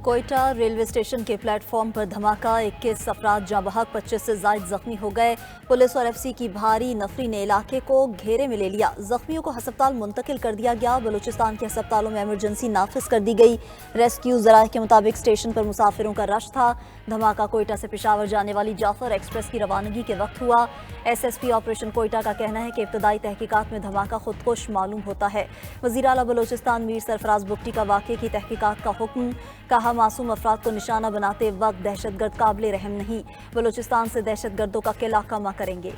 Quetta railway station के platform पर धमाका, 21 अफराद जाँ बहक, 25 से जायद जख्मी हो गए। पुलिस और एफसी की भारी नफरी ने इलाके को घेरे में ले लिया। जख्मियों को अस्पताल मुंतकिल कर दिया गया। बलूचिस्तान के अस्पतालों में इमरजेंसी नाफिज कर दी गई। रेस्क्यू जराये के मुताबिक स्टेशन पर मुसाफिरों का रश था। धमाका कोयटा से पेशावर जाने वाली जाफर एक्सप्रेस की रवानगी के वक्त हुआ। SSP ऑपरेशन कोयटा का कहना है कि इब्तदाई तहकीकात में धमाका खुदकुश मालूम होता है। वज़ीर आला बलूचिस्तान मीर सरफराज बुगटी का वाक़े की तहकीकात का हुक्म, कहा मासूम अफराद को निशाना बनाते वक्त दहशतगर्द काबिल रहम नहीं। बलूचिस्तान से दहशतगर्दों का किला कमा करेंगे।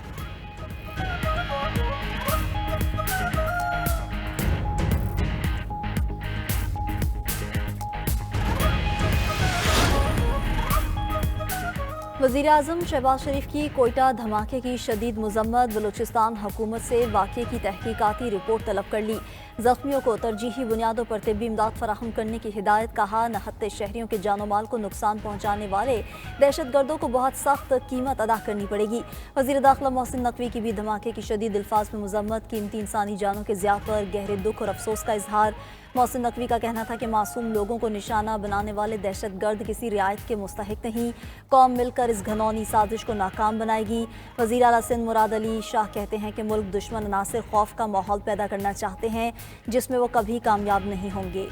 वज़ीर आज़म शहबाज शरीफ की कोयटा धमाके की शदीद मज़म्मत, बलूचिस्तान हुकूमत से वाक़े की तहकीकाती रिपोर्ट तलब कर ली। ज़ख्मियों को तरजीही बुनियादों पर तिब्बी इमदाद फराहम करने की हिदायत, कहा नहत्ते शहरियों के जानो माल को नुकसान पहुँचाने वाले दहशतगर्दों को बहुत सख्त कीमत अदा करनी पड़ेगी। वज़ीर दाखिला मोहसिन नकवी की भी धमाके की शदीद अल्फाज में मज़म्मत, कीमती इंसानी जानों के ज़िया पर गहरे दुख और अफसोस का इजहार। मोहसिन नकवी का कहना था कि मासूम लोगों को निशाना बनाने वाले दहशतगर्द किसी रियायत के मुस्तहिक नहीं। कौम मिलकर इस घनौनी साजिश को नाकाम बनाएगी। वज़ीर आला सिंध मुराद अली शाह कहते हैं कि मुल्क दुश्मन अनासिर खौफ का माहौल पैदा करना चाहते हैं जिसमें वो कभी कामयाब नहीं होंगे।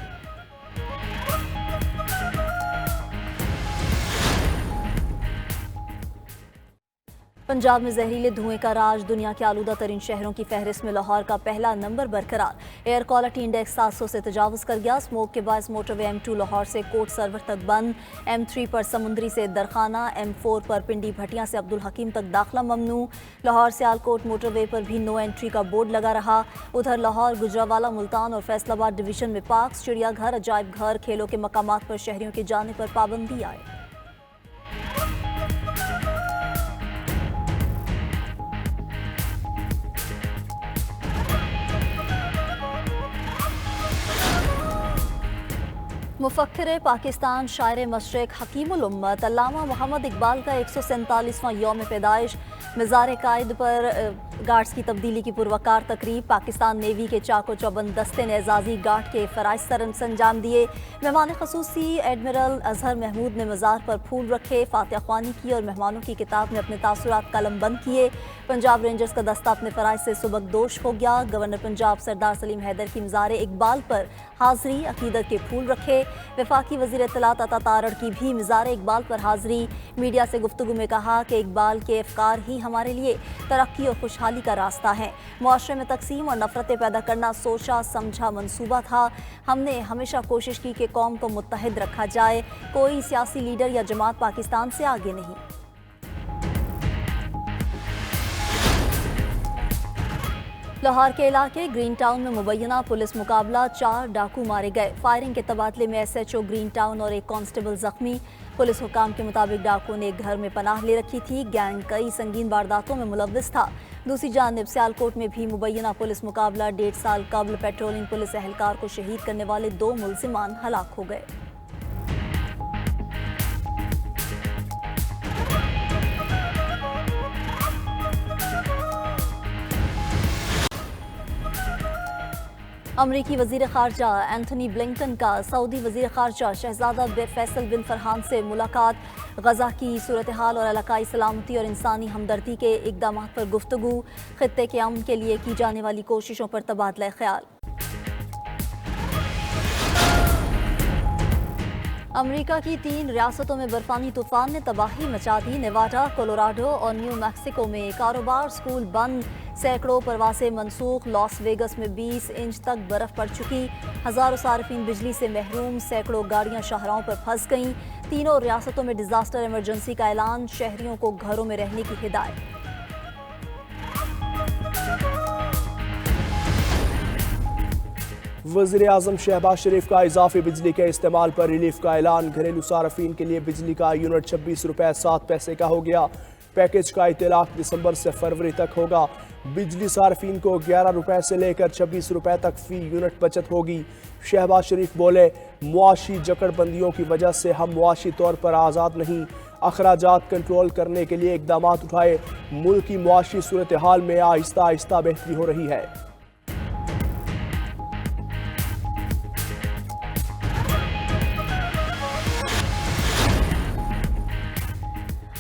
पंजाब में जहरीले धुएं का राज, दुनिया के आलूदा तरीन शहरों की फहरिस्त में लाहौर का पहला नंबर बरकरार। एयर क्वालिटी इंडेक्स 700 से तजावुज़ कर गया। स्मोक के बायस मोटरवे M2 लाहौर से कोट सरवर तक बंद। M3 पर समुंदरी से दरखाना, M4 पर पिंडी भटिया से अब्दुल हकीम तक दाखिला ममनू। लाहौर से आलकोट मोटरवे पर भी नो एंट्री का बोर्ड लगा रहा। उधर लाहौर, गुजरावाला, मुल्तान और फैसलाबाद डिवीजन में पार्क, चिड़ियाघर, अजायब घर, खेलों के मकामात पर शहरियों के जाने पर पाबंदी आए। मुफक्किर पाकिस्तान, शायर मशरिक, हकीमुल उम्मत अल्लामा मोहम्मद इकबाल का 147वां यौम पैदाइश। मज़ार कायद पर गार्ड्स की तब्दीली की पुरवकार तकरीब। पाकिस्तान नेवी के चाको चौबंद दस्ते ने एजाजी गार्ड के फ़राइज़ सरअंजाम दिए। मेहमान खसूसी एडमिरल अजहर महमूद ने मज़ार पर फूल रखे, फातिहा ख्वानी की और मेहमानों की किताब में अपने तासुरात कलम बंद किए। पंजाब रेंजर्स का दस्ता अपने फ़राइज़ से सुबकदोश हो गया। गवर्नर पंजाब सरदार सलीम हैदर की मज़ार इकबाल पर हाज़री, अकीदत के फूल रखे। वफाकी वज़ीर इत्तलात अता तारड़ की भी मज़ार इकबाल पर हाज़री। मीडिया से गुफ्तगू में कहा कि इकबाल के अफ़कार ही हमारे लिए तरक्की और खुशहाली का रास्ता है। मुआशरे में तकसीम और नफ़रतें पैदा करना सोचा समझा मंसूबा था। हमने हमेशा कोशिश की कि कौम को मुत्तहिद रखा जाए। कोई सियासी लीडर या जमात पाकिस्तान से आगे नहीं। लाहौर के इलाके ग्रीन टाउन में मुबैना पुलिस मुकाबला, 4 डाकू मारे गए। फायरिंग के तबादले में SHO ग्रीन टाउन और एक कांस्टेबल जख्मी। पुलिस हुकाम के मुताबिक डाकुओं ने एक घर में पनाह ले रखी थी। गैंग कई संगीन वारदातों में मुलव्विस था। दूसरी जानिब सियालकोट में भी मुबैना पुलिस मुकाबला, 1.5 साल कबल पेट्रोलिंग पुलिस एहलकार को शहीद करने वाले 2 मुलजिमान हलाक हो गए। अमरीकी वज़ीर ख़ारजा एंथनी ब्लिंकन का सऊदी वज़ीर ख़ारजा शहज़ादा फैसल बिन फरहान से मुलाकात। गज़ा की सूरत हाल और इलाकाई सलामती और इंसानी हमदर्दी के इक़दाम पर गुफ्तगू। ख़ित्ते के अमन के लिए की जाने वाली कोशिशों पर तबादला ख्याल। अमेरिका की 3 रियासतों में बर्फानी तूफान ने तबाही मचा दी। नेवाडा, कोलोराडो और न्यू मैक्सिको में कारोबार, स्कूल बंद, सैकड़ों परवासें मनसूख। लॉस वेगस में 20 इंच तक बर्फ पड़ चुकी। हज़ारों सार्फिन बिजली से महरूम, सैकड़ों गाड़ियां शाहराहों पर फंस गईं। तीनों रियासतों में डिजास्टर इमरजेंसी का ऐलान, शहरियों को घरों में रहने की हिदायत। वज़ीर आज़म शहबाज शरीफ का इजाफी बिजली के इस्तेमाल पर रिलीफ का ऐलान। घरेलू सार्फिन के लिए बिजली का यूनिट 26 रुपये 7 पैसे का हो गया। पैकेज का इतलाक दिसंबर से फरवरी तक होगा। बिजली सार्फिन को 11 रुपये से लेकर 26 रुपये तक फी यूनिट बचत होगी। शहबाज शरीफ बोले, मुआशी जकड़बंदियों की वजह से हम मुआशी तौर पर आज़ाद नहीं। अखराजात कंट्रोल करने के लिए इकदाम उठाए। मुल्क की मुआशी सूरत हाल में आहिस्ता आहिस्ता बेहतरी हो रही है।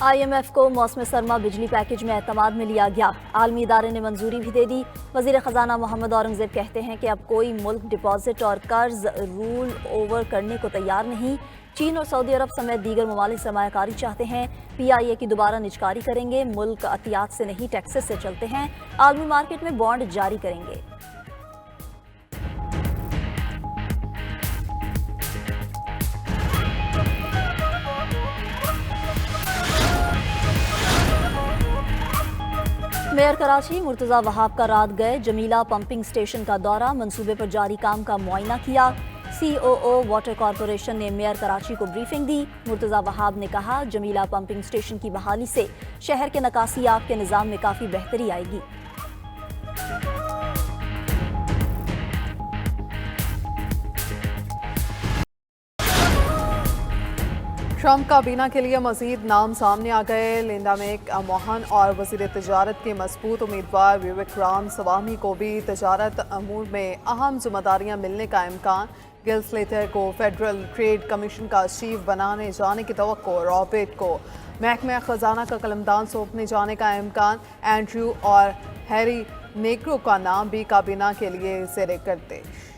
IMF को मौसम सरमा बिजली पैकेज में एतमाद में लिया गया। आलमी इदारे ने मंजूरी भी दे दी। वजीर खजाना मोहम्मद औरंगजेब कहते हैं कि अब कोई मुल्क डिपॉजिट और कर्ज रूल ओवर करने को तैयार नहीं। चीन और सऊदी अरब समेत दीगर ममालिक सरमायाकारी चाहते हैं। PIA की दोबारा निजकारी करेंगे। मुल्क अतियात से नहीं टैक्सेस से चलते हैं। आलमी मार्केट में बॉन्ड जारी करेंगे। मेयर कराची मुर्तज़ा वहाब का रात गए। जमीला पंपिंग स्टेशन का दौरा, मंसूबे पर जारी काम का मुआयना किया। COO वाटर कॉरपोरेशन ने मेयर कराची को ब्रीफिंग दी। मुर्तज़ा वहाब ने कहा, जमीला पंपिंग स्टेशन की बहाली से शहर के नकासियाब के निज़ाम में काफ़ी बेहतरी आएगी। ट्रंप काबीना के लिए मजीद नाम सामने आ गए। लिंडा मैकमोहन और वज़ीर तजारत के मजबूत उम्मीदवार विवेक राम स्वामी को भी तजारत अमूर में अहम जिम्मेदारियां मिलने का इम्कान। गिल स्लेटर को फेडरल ट्रेड कमीशन का चीफ बनाने जाने की तवक्को। रॉबर्ट को महकमा खजाना का कलमदान सौंपने जाने का इम्कान। एंड्रयू और हैरी नेग्रो का नाम भी काबीना के लिए ज़ेर गर्दिश।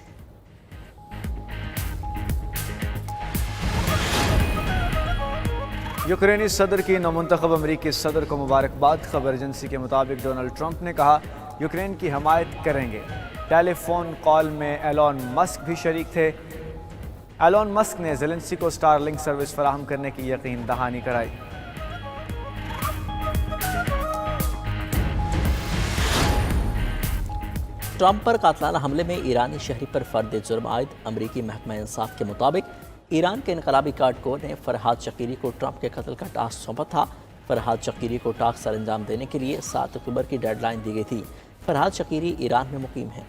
यूक्रेनी सदर की नौमुंतखब अमरीकी सदर को मुबारकबाद। खबर एजेंसी के मुताबिक डोनाल्ड ट्रंप ने कहा, यूक्रेन की हमायत करेंगे। टेलीफोन कॉल में एलोन मस्क भी शरीक थे। एलोन मस्क ने ज़ेलेंस्की को स्टारलिंक सर्विस फराहम करने की यकीन दहानी कराई। ट्रंप पर कातलाना हमले में ईरानी शहरी पर फर्द जुर्म आयद। अमरीकी महकमा इंसाफ के मुताबिक ईरान के इनकलाबी कारकुन ने फरहाद शकीरी को ट्रंप के कत्ल का टास्क सौंपा था। फरहाद शकीरी को टास्क सर अंजाम देने के लिए 7 अक्टूबर की डेडलाइन दी गई थी। फरहाद शकीरी ईरान में मुकीम हैं।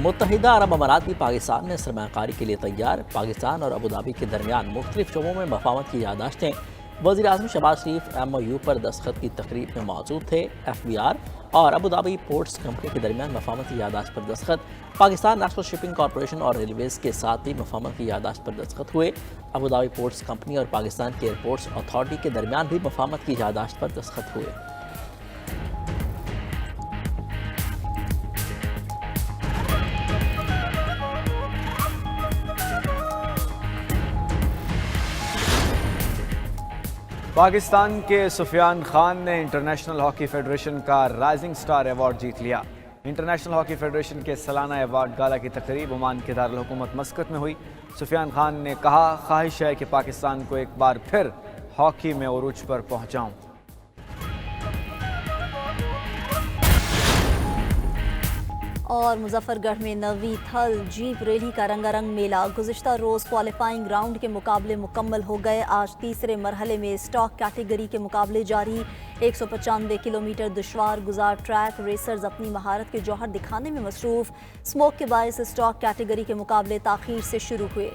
मुत्तहिदा अरब अमारात भी पाकिस्तान में सरमायाकारी के लिए तैयार। पाकिस्तान और अबू धाबी के दरमियान मुख्तलिफ शोबों में मफाहमत की यादाश्तें। वज़ीर आज़म शहबाज शरीफ MOU पर दस्तखत की तकरीब में मौजूद थे। FBR और अबू धाबी पोर्ट्स कंपनी के दरमियान मफाहमत की यादाश्त पर दस्तखत। पाकिस्तान नेशनल शिपिंग कॉरपोरेशन और रेलवेज़ के साथ भी मफाहमत की यादाश्त पर दस्तखत हुए। अबू धाबी पोर्ट्स कंपनी और पाकिस्तान के एयरपोर्ट्स अथॉरिटी के दरमियान भी मफाहमत की यादाश्त पर दस्तखत हुए। पाकिस्तान के सुफियान खान ने इंटरनेशनल हॉकी फेडरेशन का राइजिंग स्टार अवार्ड जीत लिया। इंटरनेशनल हॉकी फेडरेशन के सालाना अवार्ड गाला की तकरीब ओमान के दारुल हुकूमत मस्कत में हुई। सुफियान खान ने कहा, ख्वाहिश है कि पाकिस्तान को एक बार फिर हॉकी में उरूज पर पहुंचाऊं। और मुजफ्फरगढ़ में नवी थल जीप रैली का रंगारंग मेला। गुज़िश्ता रोज़ क्वालिफाइंग राउंड के मुकाबले मुकम्मल हो गए। आज तीसरे मरहले में स्टॉक कैटेगरी के मुकाबले जारी। 195 किलोमीटर दुश्वार गुजार ट्रैक। रेसर्स अपनी महारत के जौहर दिखाने में मसरूफ। स्मोक के बायस स्टॉक कैटेगरी के मुकाबले ताख़ीर से शुरू हुए।